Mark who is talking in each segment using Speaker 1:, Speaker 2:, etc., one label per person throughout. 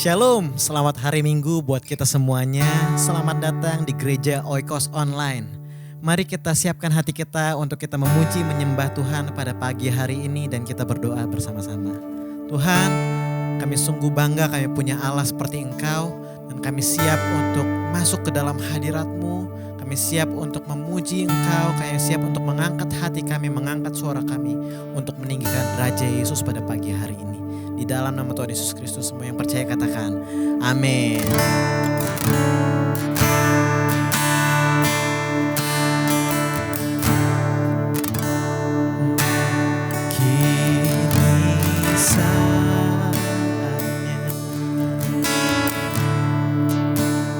Speaker 1: Shalom, selamat hari Minggu buat kita semuanya. Selamat datang di Gereja Oikos Online. Mari kita siapkan hati kita untuk kita memuji menyembah Tuhan pada pagi hari ini dan kita berdoa bersama-sama. Tuhan, kami sungguh bangga kami punya Allah seperti Engkau dan kami siap untuk masuk ke dalam hadirat-Mu. Kami siap untuk memuji Engkau, kami siap untuk mengangkat hati kami, mengangkat suara kami untuk meninggikan Raja Yesus pada pagi hari ini. Di dalam nama Tuhan Yesus Kristus, semua yang percaya katakan amin. Kini saatnya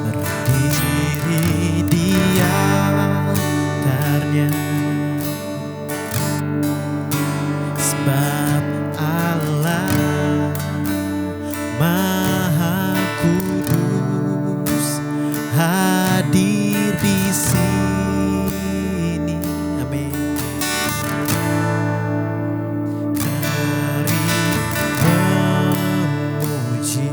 Speaker 1: berdiri di altarnya, sebab Allah Maha Kudus hadir di sini. Amin. Mari memuji,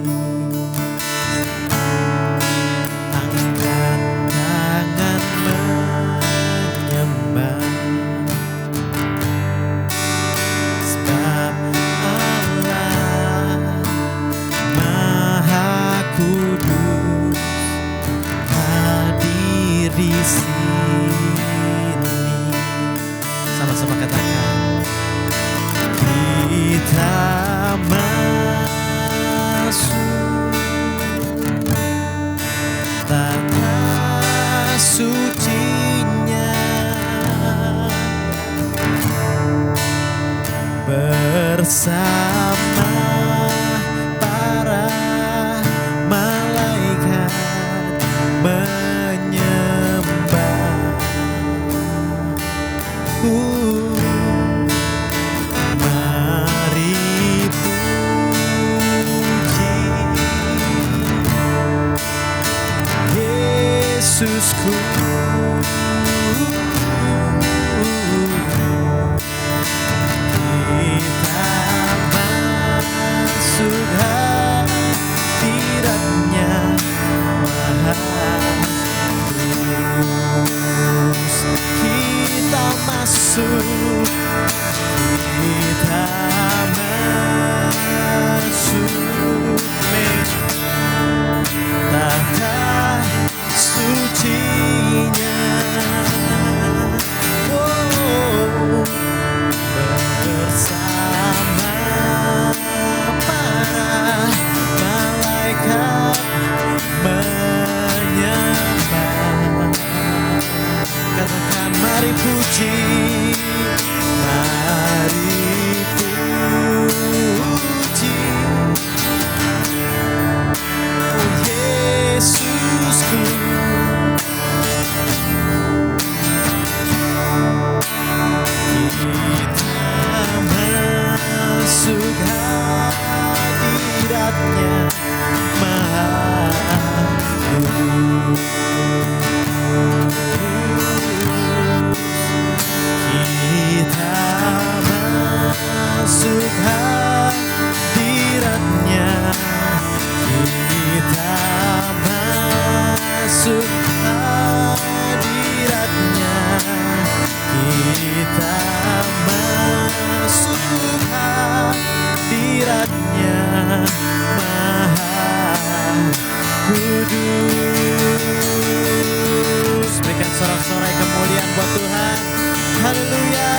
Speaker 1: angkat tangan menyembah, sebab Allah Maha Kudus hadir di sini. Sama-sama katakan, kita masuk tanah sucinya bersama para malaikat menyembah. Mari puji Yesusku. Kita masuk hadiratnya Maha Kudus. Kita masuk, kita masuk tahta sucinya. Oh, bersama para malaikat menyembah. Katakan mari puji, mari puji oh Yesusku. Kita masuk hadiratnya Maha Kudus. Kita masuk hadiratnya, kita masuk hadiratnya, kita masuk hadiratnya Maha Kudus. Berikan sorak-sorai kemuliaan buat Tuhan. Haleluya.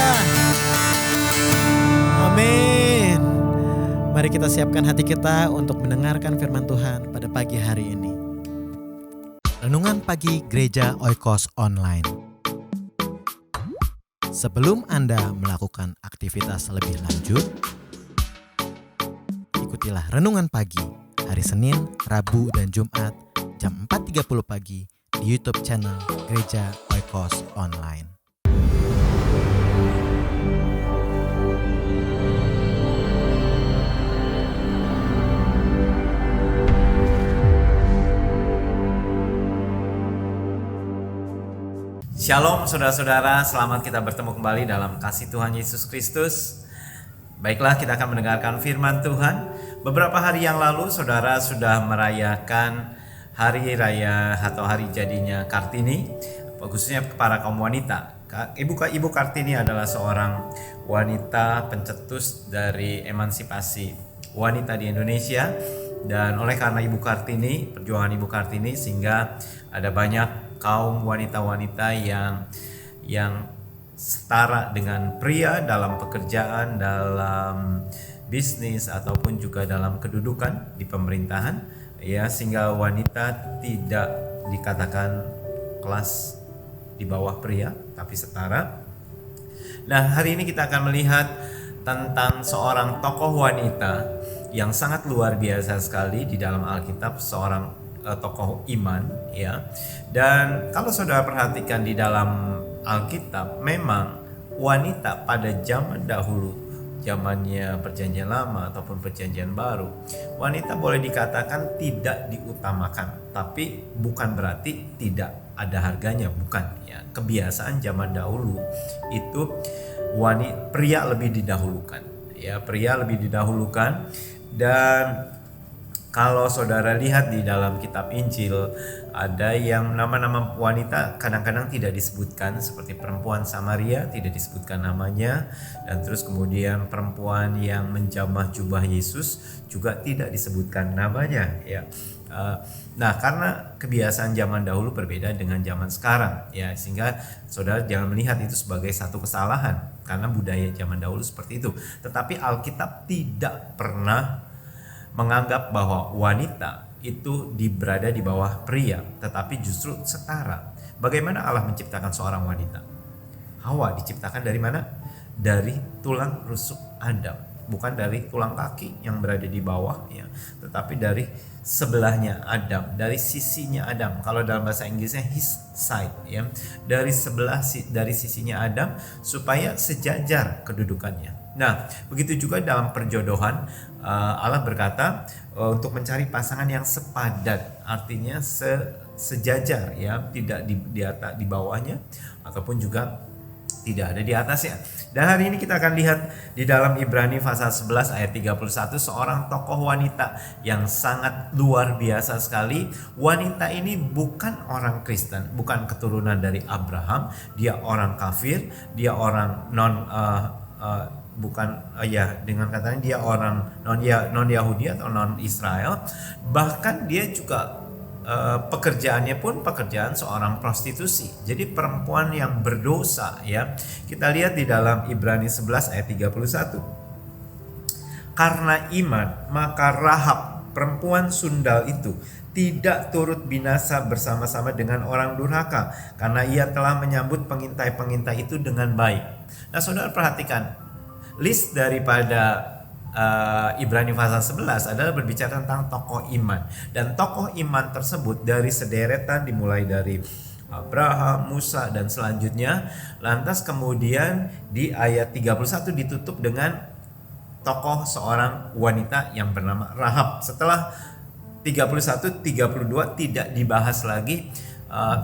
Speaker 1: Amin. Mari kita siapkan hati kita untuk mendengarkan firman Tuhan pada pagi hari ini. Renungan pagi Gereja Oikos Online. Sebelum Anda melakukan aktivitas lebih lanjut, ikutilah renungan pagi hari Senin, Rabu, dan Jumat jam 4.30 pagi di YouTube channel Gereja Oikos Online.
Speaker 2: Shalom saudara-saudara, selamat kita bertemu kembali dalam kasih Tuhan Yesus Kristus. Baiklah, kita akan mendengarkan firman Tuhan. Beberapa hari yang lalu saudara sudah merayakan hari raya atau hari jadinya Kartini, khususnya para kaum wanita. Ibu Kartini adalah seorang wanita pencetus dari emansipasi wanita di Indonesia, dan oleh karena perjuangan Ibu Kartini, sehingga ada banyak kaum wanita-wanita yang setara dengan pria dalam pekerjaan, dalam bisnis, ataupun juga dalam kedudukan di pemerintahan, ya, sehingga wanita tidak dikatakan kelas di bawah pria tapi setara. Nah, hari ini kita akan melihat tentang seorang tokoh wanita yang sangat luar biasa sekali di dalam Alkitab, seorang tokoh iman, ya. Dan kalau saudara perhatikan di dalam Alkitab, memang wanita pada zaman dahulu, zamannya Perjanjian Lama ataupun Perjanjian Baru, wanita boleh dikatakan tidak diutamakan, tapi bukan berarti tidak ada harganya, bukan, ya. Kebiasaan zaman dahulu itu pria lebih didahulukan, ya, pria lebih didahulukan. Dan kalau saudara lihat di dalam kitab Injil, ada yang nama-nama wanita kadang-kadang tidak disebutkan, seperti perempuan Samaria tidak disebutkan namanya, dan terus kemudian perempuan yang menjamah jubah Yesus juga tidak disebutkan namanya, ya. Nah, karena kebiasaan zaman dahulu berbeda dengan zaman sekarang, ya, sehingga saudara jangan melihat itu sebagai satu kesalahan karena budaya zaman dahulu seperti itu. Tetapi Alkitab tidak pernah menganggap bahwa wanita itu berada di bawah pria, tetapi justru setara. Bagaimana Allah menciptakan seorang wanita? Hawa diciptakan dari mana? Dari tulang rusuk Adam, bukan dari tulang kaki yang berada di bawah, ya, tetapi dari sebelahnya Adam, dari sisinya Adam. Kalau dalam bahasa Inggrisnya his side, ya, dari sisinya Adam, supaya sejajar kedudukannya. Nah, begitu juga dalam perjodohan, Allah berkata untuk mencari pasangan yang sepadan, artinya sejajar, ya, tidak di bawahnya ataupun juga tidak ada di atasnya. Dan hari ini kita akan lihat di dalam Ibrani pasal 11 ayat 31, seorang tokoh wanita yang sangat luar biasa sekali. Wanita ini bukan orang Kristen, bukan keturunan dari Abraham, dia orang kafir, dia orang dengan katanya dia orang non Yahudi atau non Israel. Bahkan dia juga pekerjaannya pun pekerjaan seorang prostitusi. Jadi perempuan yang berdosa, ya. Kita lihat di dalam Ibrani 11 ayat 31. Karena iman, maka Rahab, perempuan sundal itu, tidak turut binasa bersama-sama dengan orang durhaka, karena ia telah menyambut pengintai-pengintai itu dengan baik. Nah, saudara perhatikan, list daripada Ibrani pasal 11 adalah berbicara tentang tokoh iman. Dan tokoh iman tersebut dari sederetan dimulai dari Abraham, Musa, dan selanjutnya. Lantas kemudian di ayat 31 ditutup dengan tokoh seorang wanita yang bernama Rahab. Setelah 31, 32 tidak dibahas lagi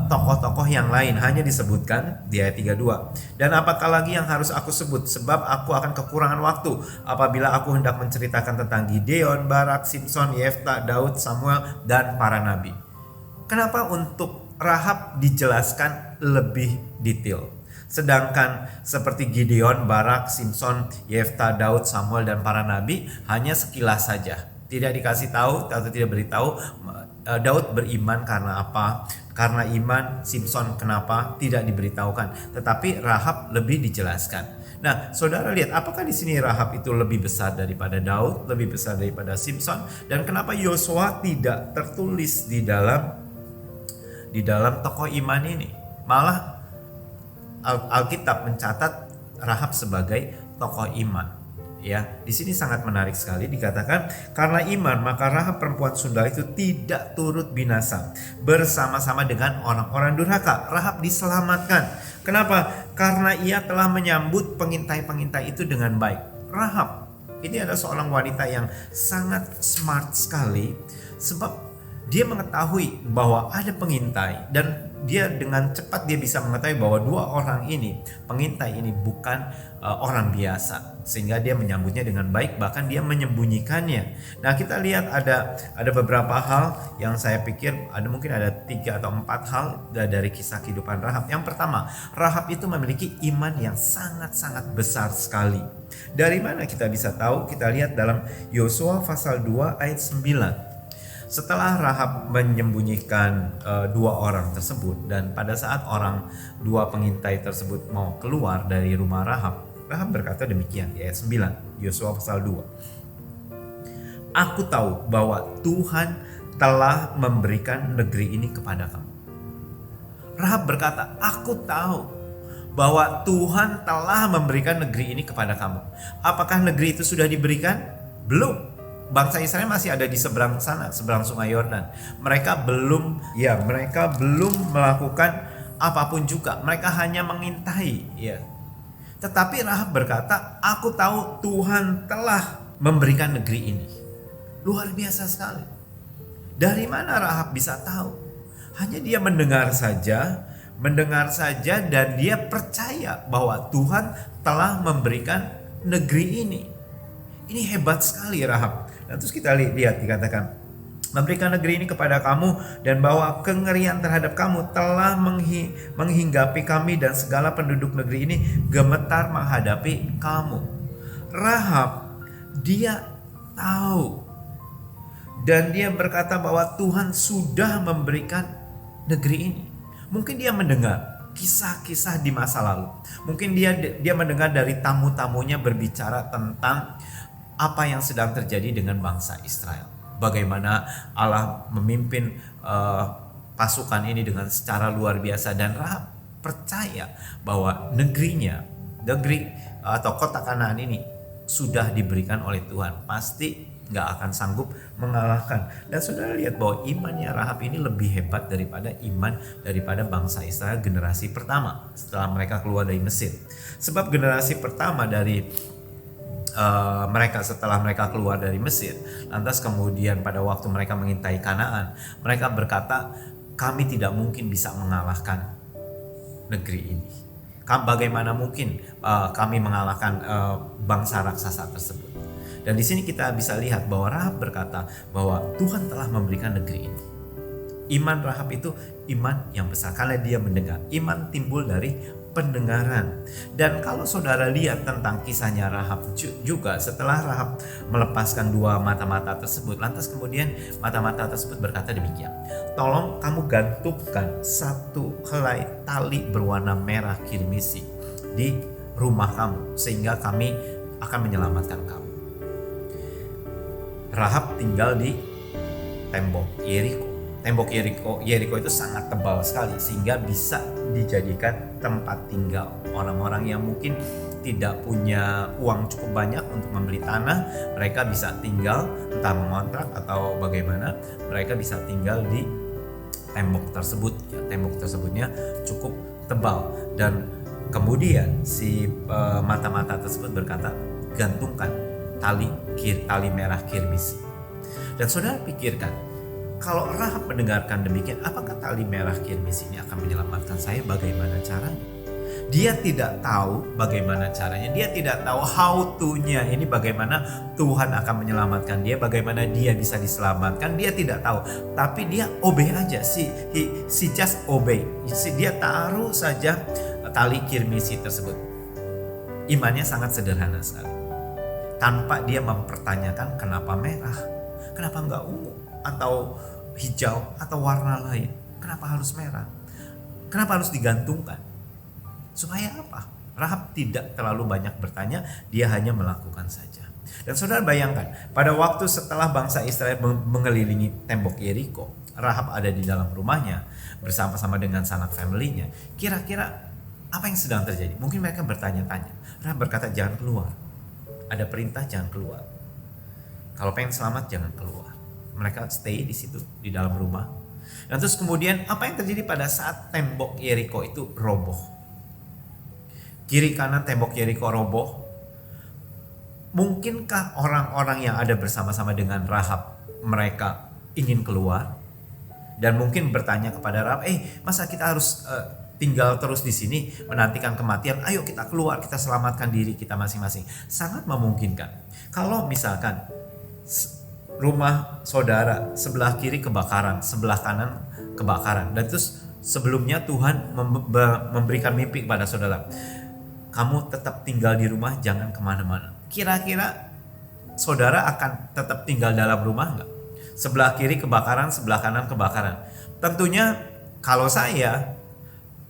Speaker 2: tokoh-tokoh yang lain, hanya disebutkan di ayat 32. Dan apakah lagi yang harus aku sebut, sebab aku akan kekurangan waktu apabila aku hendak menceritakan tentang Gideon, Barak, Simson, Yefta, Daud, Samuel, dan para nabi. Kenapa untuk Rahab dijelaskan lebih detail, sedangkan seperti Gideon, Barak, Simson, Yefta, Daud, Samuel, dan para nabi hanya sekilas saja, tidak dikasih tahu atau tidak beritahu Daud beriman karena apa, karena iman. Simson kenapa, tidak diberitahukan, tetapi Rahab lebih dijelaskan. Nah, saudara lihat, apakah di sini Rahab itu lebih besar daripada Daud, lebih besar daripada Simson, dan kenapa Yosua tidak tertulis di dalam tokoh iman ini? Malah Alkitab mencatat Rahab sebagai tokoh iman. Ya, di sini sangat menarik sekali, dikatakan karena iman maka Rahab perempuan sundal itu tidak turut binasa bersama-sama dengan orang-orang durhaka. Rahab diselamatkan. Kenapa? Karena ia telah menyambut pengintai-pengintai itu dengan baik. Rahab ini adalah seorang wanita yang sangat smart sekali, sebab dia mengetahui bahwa ada pengintai dan dia dengan cepat dia bisa mengetahui bahwa dua orang ini, pengintai ini bukan orang biasa, sehingga dia menyambutnya dengan baik, bahkan dia menyembunyikannya. Nah, kita lihat ada beberapa hal yang saya pikir mungkin ada 3 atau 4 hal dari kisah kehidupan Rahab. Yang pertama, Rahab itu memiliki iman yang sangat-sangat besar sekali. Dari mana kita bisa tahu? Kita lihat dalam Yosua pasal 2 ayat 9. Setelah Rahab menyembunyikan 2 orang tersebut, dan pada saat dua pengintai tersebut mau keluar dari rumah Rahab berkata demikian di ayat 9 Yosua pasal 2. Aku tahu bahwa Tuhan telah memberikan negeri ini kepada kamu. Rahab berkata, aku tahu bahwa Tuhan telah memberikan negeri ini kepada kamu. Apakah negeri itu sudah diberikan? Belum. Bangsa Israel masih ada di seberang sana, seberang Sungai Yordan. Mereka belum melakukan apapun juga. Mereka hanya mengintai, ya. Tetapi Rahab berkata, aku tahu Tuhan telah memberikan negeri ini. Luar biasa sekali. Dari mana Rahab bisa tahu? Hanya dia mendengar saja dan dia percaya bahwa Tuhan telah memberikan negeri ini. Ini hebat sekali Rahab. Dan terus kita lihat dikatakan, memberikan negeri ini kepada kamu dan bahwa kengerian terhadap kamu telah menghinggapi kami dan segala penduduk negeri ini gemetar menghadapi kamu. Rahab, dia tahu dan dia berkata bahwa Tuhan sudah memberikan negeri ini. Mungkin dia mendengar kisah-kisah di masa lalu. Mungkin dia mendengar dari tamu-tamunya berbicara tentang apa yang sedang terjadi dengan bangsa Israel. Bagaimana Allah memimpin pasukan ini dengan secara luar biasa, dan Rahab percaya bahwa negeri atau kota Kanaan ini sudah diberikan oleh Tuhan. Pasti gak akan sanggup mengalahkan. Dan saudara lihat bahwa imannya Rahab ini lebih hebat daripada bangsa Israel generasi pertama setelah mereka keluar dari Mesir. Sebab generasi pertama dari mereka setelah mereka keluar dari Mesir, lantas kemudian pada waktu mereka mengintai Kanaan, mereka berkata, kami tidak mungkin bisa mengalahkan negeri ini. Bagaimana mungkin kami mengalahkan bangsa raksasa tersebut? Dan di sini kita bisa lihat bahwa Rahab berkata bahwa Tuhan telah memberikan negeri ini. Iman Rahab itu iman yang besar karena dia mendengar. Iman timbul dari pendengaran. Dan kalau saudara lihat tentang kisahnya Rahab juga, setelah Rahab melepaskan 2 mata-mata tersebut, lantas kemudian mata-mata tersebut berkata demikian, tolong kamu gantungkan 1 helai tali berwarna merah kirmisi di rumah kamu, sehingga kami akan menyelamatkan kamu. Rahab tinggal di tembok Yeriko. Tembok Yeriko itu sangat tebal sekali sehingga bisa dijadikan tempat tinggal orang-orang yang mungkin tidak punya uang cukup banyak untuk membeli tanah. Mereka bisa tinggal entah mengontrak atau bagaimana, mereka bisa tinggal di tembok tersebut. Tembok tersebutnya cukup tebal, dan kemudian si mata-mata tersebut berkata, gantungkan tali merah kirmisi. Dan saudara pikirkan, kalau Rahab mendengarkan demikian, apakah tali merah kirmis ini akan menyelamatkan saya? Bagaimana caranya? Dia tidak tahu bagaimana caranya. Dia tidak tahu how to-nya ini, bagaimana Tuhan akan menyelamatkan dia, bagaimana dia bisa diselamatkan. Dia tidak tahu. Tapi dia obey aja. She just obey. Dia taruh saja tali kirmisi tersebut. Imannya sangat sederhana sekali. Tanpa dia mempertanyakan kenapa merah, kenapa enggak ungu atau hijau atau warna lain. Kenapa harus merah? Kenapa harus digantungkan? Supaya apa? Rahab tidak terlalu banyak bertanya, dia hanya melakukan saja. Dan saudara bayangkan, pada waktu setelah bangsa Israel mengelilingi tembok Yeriko, Rahab ada di dalam rumahnya bersama-sama dengan sanak family-nya. Kira-kira apa yang sedang terjadi? Mungkin mereka bertanya-tanya. Rahab berkata, jangan keluar. Ada perintah, jangan keluar. Kalau pengen selamat, jangan keluar. Mereka stay di situ, di dalam rumah. Dan terus kemudian apa yang terjadi pada saat tembok Yeriko itu roboh? Kiri kanan tembok Yeriko roboh. Mungkinkah orang-orang yang ada bersama-sama dengan Rahab mereka ingin keluar? Dan mungkin bertanya kepada Rahab, masa kita harus tinggal terus di sini menantikan kematian? Ayo kita keluar, kita selamatkan diri kita masing-masing. Sangat memungkinkan. Kalau misalkan rumah saudara sebelah kiri kebakaran, sebelah kanan kebakaran, dan terus sebelumnya Tuhan memberikan mimpi kepada saudara, kamu tetap tinggal di rumah, jangan kemana-mana. Kira-kira saudara akan tetap tinggal dalam rumah nggak? Sebelah kiri kebakaran, sebelah kanan kebakaran. Tentunya kalau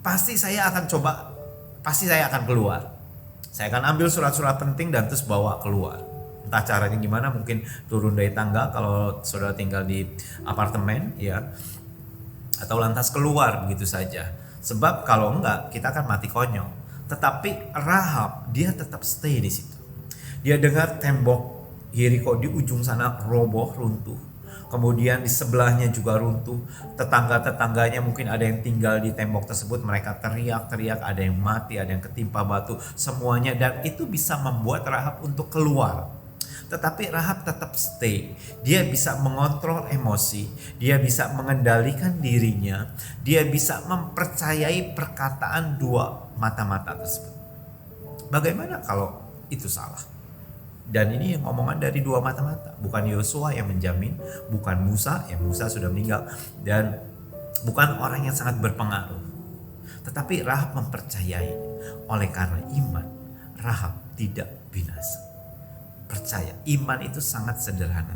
Speaker 2: pasti saya akan keluar. Saya akan ambil surat-surat penting dan terus bawa keluar. Entah caranya gimana, mungkin turun dari tangga kalau saudara tinggal di apartemen ya, atau lantas keluar begitu saja. Sebab kalau enggak kita akan mati konyol. Tetapi Rahab dia tetap stay di situ. Dia dengar tembok Yeriko di ujung sana roboh, runtuh. Kemudian di sebelahnya juga runtuh. Tetangga-tetangganya mungkin ada yang tinggal di tembok tersebut, mereka teriak-teriak, ada yang mati, ada yang ketimpa batu, semuanya. Dan itu bisa membuat Rahab untuk keluar. Tetapi Rahab tetap stay. Dia bisa mengontrol emosi, dia bisa mengendalikan dirinya, dia bisa mempercayai perkataan dua mata-mata tersebut. Bagaimana kalau itu salah? Dan ini omongan dari dua mata-mata, bukan Yosua yang menjamin, bukan Musa, yang Musa sudah meninggal, dan bukan orang yang sangat berpengaruh. Tetapi Rahab mempercayai. Oleh karena iman, Rahab tidak binasa. Percaya, iman itu sangat sederhana,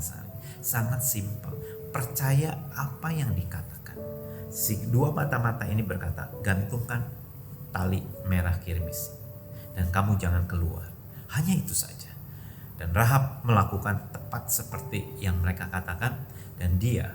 Speaker 2: sangat simpel. Percaya apa yang dikatakan. Si dua mata-mata ini berkata, gantungkan tali merah kirmis dan kamu jangan keluar. Hanya itu saja. Dan Rahab melakukan tepat seperti yang mereka katakan, dan dia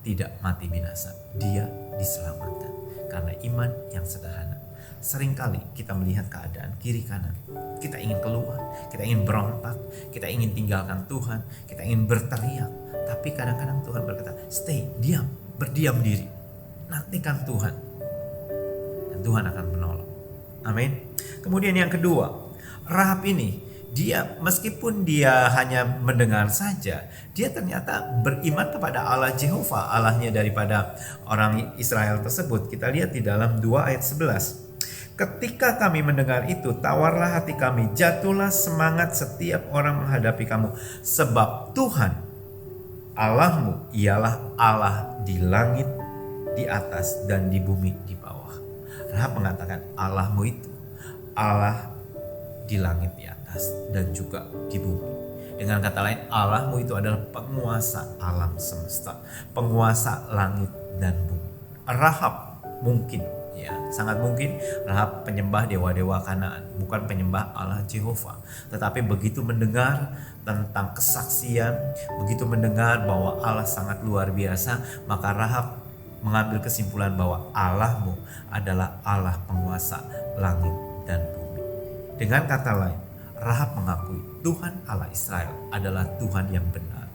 Speaker 2: tidak mati binasa. Dia diselamatkan karena iman yang sederhana. Seringkali kita melihat keadaan kiri kanan, kita ingin keluar, kita ingin berontak, kita ingin tinggalkan Tuhan, kita ingin berteriak. Tapi kadang-kadang Tuhan berkata, stay, diam, berdiam diri, nantikan Tuhan, dan Tuhan akan menolong. Amin. Kemudian yang kedua, Rahab ini, dia meskipun dia hanya mendengar saja, dia ternyata beriman kepada Allah Jehovah, Allahnya daripada orang Israel tersebut. Kita lihat di dalam 2 ayat 11. Ketika kami mendengar itu, tawarlah hati kami, jatuhlah semangat setiap orang menghadapi kamu. Sebab Tuhan Allahmu ialah Allah di langit di atas dan di bumi di bawah. Rahab mengatakan Allahmu itu Allah di langit di atas dan juga di bumi. Dengan kata lain, Allahmu itu adalah penguasa alam semesta, penguasa langit dan bumi. Rahab mungkin, ya, sangat mungkin Rahab penyembah dewa-dewa Kanaan, bukan penyembah Allah Jehovah. Tetapi begitu mendengar tentang kesaksian, begitu mendengar bahwa Allah sangat luar biasa, maka Rahab mengambil kesimpulan bahwa Allahmu adalah Allah penguasa langit dan bumi. Dengan kata lain, Rahab mengakui Tuhan Allah Israel adalah Tuhan yang benar,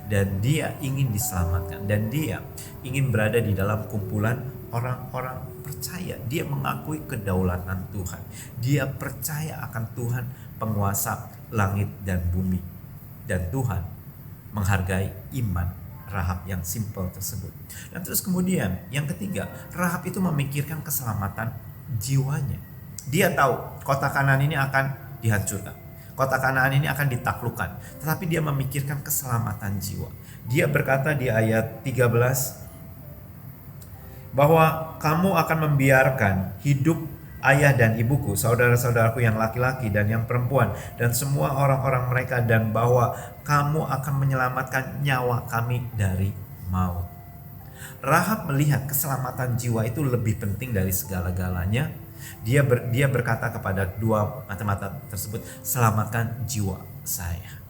Speaker 2: dan dia ingin diselamatkan, dan dia ingin berada di dalam kumpulan orang-orang percaya. Dia mengakui kedaulatan Tuhan, dia percaya akan Tuhan penguasa langit dan bumi, dan Tuhan menghargai iman Rahab yang simpel tersebut. Dan terus kemudian yang ketiga, Rahab itu memikirkan keselamatan jiwanya. Dia tahu kota Kanaan ini akan dihancurkan, kota Kanaan ini akan ditaklukkan, tetapi dia memikirkan keselamatan jiwa. Dia berkata di ayat 13 bahwa kamu akan membiarkan hidup ayah dan ibuku, saudara-saudaraku yang laki-laki dan yang perempuan, dan semua orang-orang mereka, dan bahwa kamu akan menyelamatkan nyawa kami dari maut. Rahab melihat keselamatan jiwa itu lebih penting dari segala-galanya. Dia berkata kepada dua mata-mata tersebut, selamatkan jiwa saya.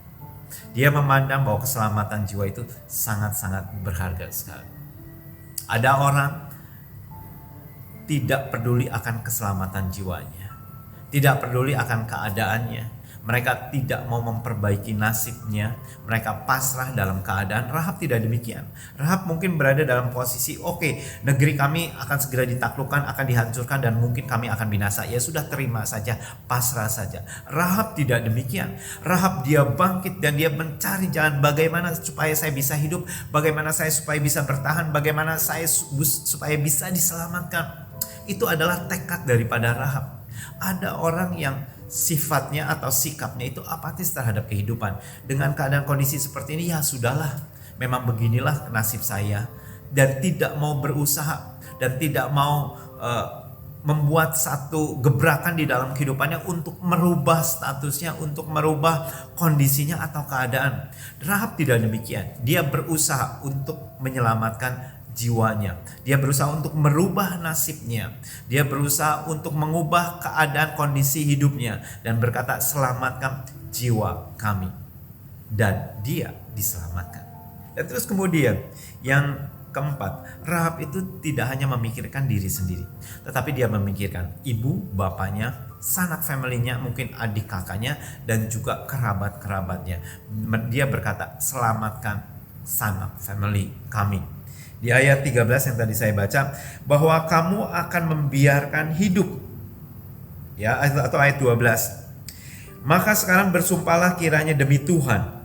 Speaker 2: Dia memandang bahwa keselamatan jiwa itu sangat-sangat berharga sekali. Ada orang tidak peduli akan keselamatan jiwanya, tidak peduli akan keadaannya, Mereka tidak mau memperbaiki nasibnya. Mereka pasrah dalam keadaan. Rahab tidak demikian. Rahab mungkin berada dalam posisi, oke, negeri kami akan segera ditaklukkan, akan dihancurkan, dan mungkin kami akan binasa. Ya sudah, terima saja, pasrah saja. Rahab tidak demikian. Rahab dia bangkit dan dia mencari jalan bagaimana supaya saya bisa hidup, bagaimana saya supaya bisa bertahan, bagaimana saya supaya bisa diselamatkan. Itu adalah tekad daripada Rahab. Ada orang yang sifatnya atau sikapnya itu apatis terhadap kehidupan. Dengan keadaan kondisi seperti ini, ya sudahlah, memang beginilah nasib saya, dan tidak mau berusaha dan tidak mau membuat satu gebrakan di dalam kehidupannya untuk merubah statusnya, untuk merubah kondisinya atau keadaan. Rahab tidak demikian. Dia berusaha untuk menyelamatkan jiwanya. Dia berusaha untuk merubah nasibnya. Dia berusaha untuk mengubah keadaan kondisi hidupnya dan berkata, selamatkan jiwa kami. Dan dia diselamatkan. Dan terus kemudian yang keempat, Rahab itu tidak hanya memikirkan diri sendiri, tetapi dia memikirkan ibu, bapaknya, sanak familynya, mungkin adik kakaknya, dan juga kerabat-kerabatnya. Dia berkata, selamatkan sanak family kami. Di ayat 13 yang tadi saya baca, bahwa kamu akan membiarkan hidup, ya, atau ayat 12. Maka sekarang bersumpahlah kiranya demi Tuhan,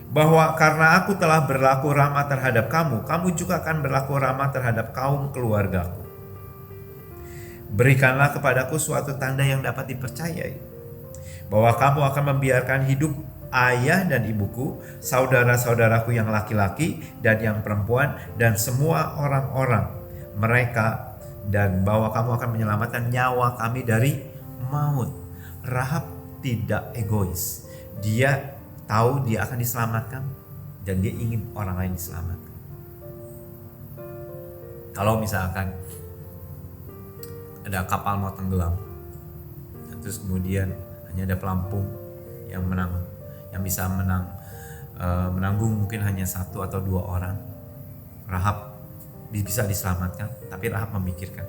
Speaker 2: bahwa karena aku telah berlaku ramah terhadap kamu, kamu juga akan berlaku ramah terhadap kaum keluargaku. Berikanlah kepadaku suatu tanda yang dapat dipercayai, bahwa kamu akan membiarkan hidup ayah dan ibuku, saudara-saudaraku yang laki-laki dan yang perempuan, dan semua orang-orang mereka, dan bahwa kamu akan menyelamatkan nyawa kami dari maut. Rahab tidak egois. Dia tahu dia akan diselamatkan dan dia ingin orang lain diselamatkan. Kalau misalkan ada kapal mau tenggelam, terus kemudian hanya ada pelampung yang bisa menanggung mungkin hanya 1 atau 2 orang, Rahab bisa diselamatkan. Tapi Rahab memikirkan,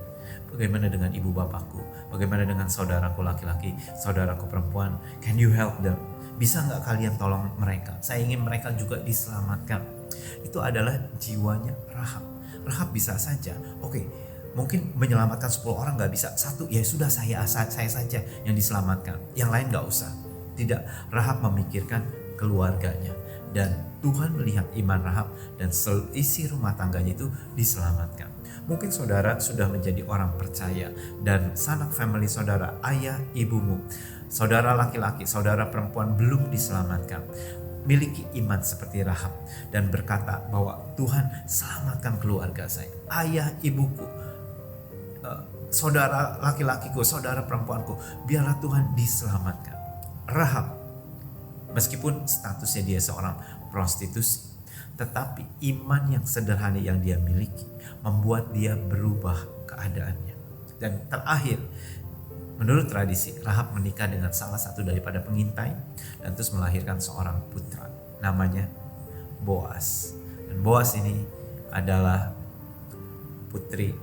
Speaker 2: bagaimana dengan ibu bapakku, bagaimana dengan saudaraku laki-laki, saudaraku perempuan, can you help them? Bisa nggak kalian tolong mereka? Saya ingin mereka juga diselamatkan. Itu adalah jiwanya Rahab. Rahab bisa saja, oke, mungkin menyelamatkan 10 orang nggak bisa, 1 ya sudah, saya saja yang diselamatkan, yang lain nggak usah. Tidak, Rahab memikirkan keluarganya, dan Tuhan melihat iman Rahab dan seisi rumah tangganya itu diselamatkan. Mungkin saudara sudah menjadi orang percaya dan sanak family saudara, ayah, ibumu, saudara laki-laki, saudara perempuan belum diselamatkan. Miliki iman seperti Rahab dan berkata bahwa Tuhan, selamatkan keluarga saya, ayah, ibuku, saudara laki-lakiku, saudara perempuanku, biarlah Tuhan diselamatkan. Rahab, meskipun statusnya dia seorang prostitusi, tetapi iman yang sederhana yang dia miliki membuat dia berubah keadaannya. Dan terakhir, menurut tradisi, Rahab menikah dengan salah satu daripada pengintai dan terus melahirkan seorang putra, namanya Boas. Dan Boas ini adalah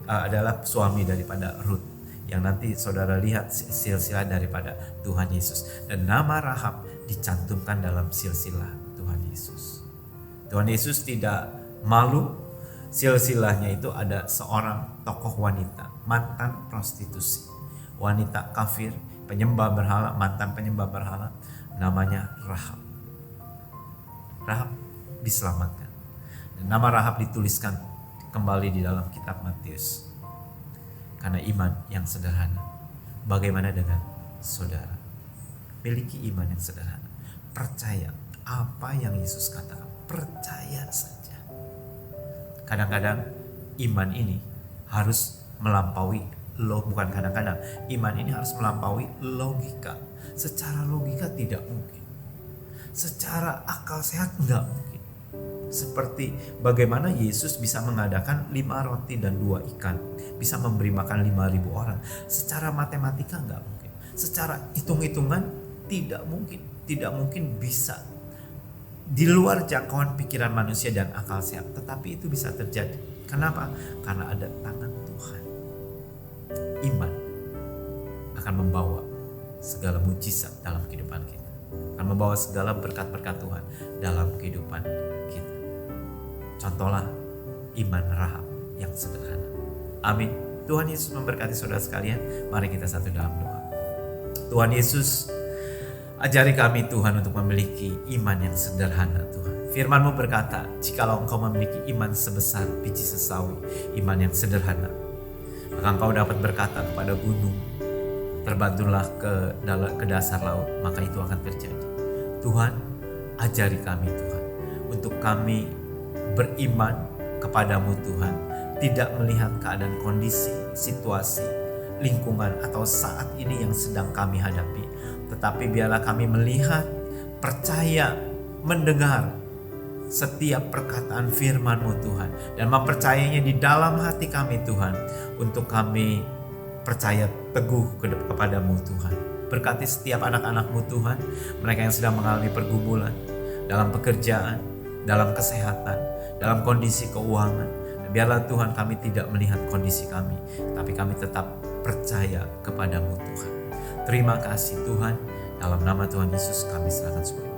Speaker 2: adalah suami daripada Ruth, yang nanti saudara lihat silsilah daripada Tuhan Yesus. Dan nama Rahab dicantumkan dalam silsilah Tuhan Yesus. Tuhan Yesus tidak malu, silsilahnya itu ada seorang tokoh wanita, mantan prostitusi, wanita kafir, penyembah berhala, mantan penyembah berhala, namanya Rahab. Rahab diselamatkan. Dan nama Rahab dituliskan kembali di dalam kitab Matius. Karena iman yang sederhana. Bagaimana dengan saudara? Miliki iman yang sederhana. Percaya apa yang Yesus katakan. Percaya saja. Kadang-kadang iman ini harus melampaui bukan kadang-kadang. Iman ini harus melampaui logika. Secara logika tidak mungkin. Secara akal sehat enggak mungkin. Seperti bagaimana Yesus bisa mengadakan 5 roti dan 2 ikan, bisa memberi makan 5.000 orang. Secara matematika enggak mungkin. Secara hitung-hitungan tidak mungkin bisa. Di luar jangkauan pikiran manusia dan akal sehat, tetapi itu bisa terjadi. Kenapa? Karena ada tangan Tuhan. Iman akan membawa segala mujizat dalam kehidupan kita. akan membawa segala berkat-berkat Tuhan dalam kehidupan kita. Contohlah iman Rahab yang sederhana. Amin. Tuhan Yesus memberkati saudara sekalian. Mari kita satu dalam doa. Tuhan Yesus, ajari kami Tuhan untuk memiliki iman yang sederhana Tuhan. Firman-Mu berkata, jikalau engkau memiliki iman sebesar biji sesawi, iman yang sederhana, maka engkau dapat berkata kepada gunung, terbantulah ke dasar laut, maka itu akan terjadi. Tuhan, ajari kami Tuhan, untuk kami beriman kepadamu Tuhan, tidak melihat keadaan kondisi, situasi, lingkungan atau saat ini yang sedang kami hadapi. Tetapi biarlah kami melihat, percaya, mendengar setiap perkataan firman-Mu Tuhan. Dan mempercayainya di dalam hati kami Tuhan. Untuk kami percaya teguh kepadamu Tuhan. Berkati setiap anak-anak-Mu Tuhan. Mereka yang sedang mengalami pergumulan. Dalam pekerjaan, dalam kesehatan, dalam kondisi keuangan. Biarlah Tuhan kami tidak melihat kondisi kami, tapi kami tetap percaya kepadamu Tuhan. Terima kasih Tuhan, dalam nama Tuhan Yesus kami serahkan semua.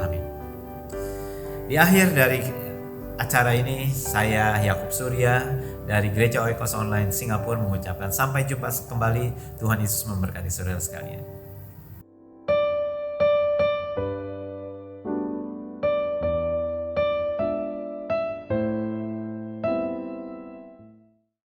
Speaker 2: Amin. Di akhir dari acara ini, saya Yakub Surya dari Gereja Oikos Online Singapura mengucapkan sampai jumpa kembali. Tuhan Yesus memberkati saudara sekalian.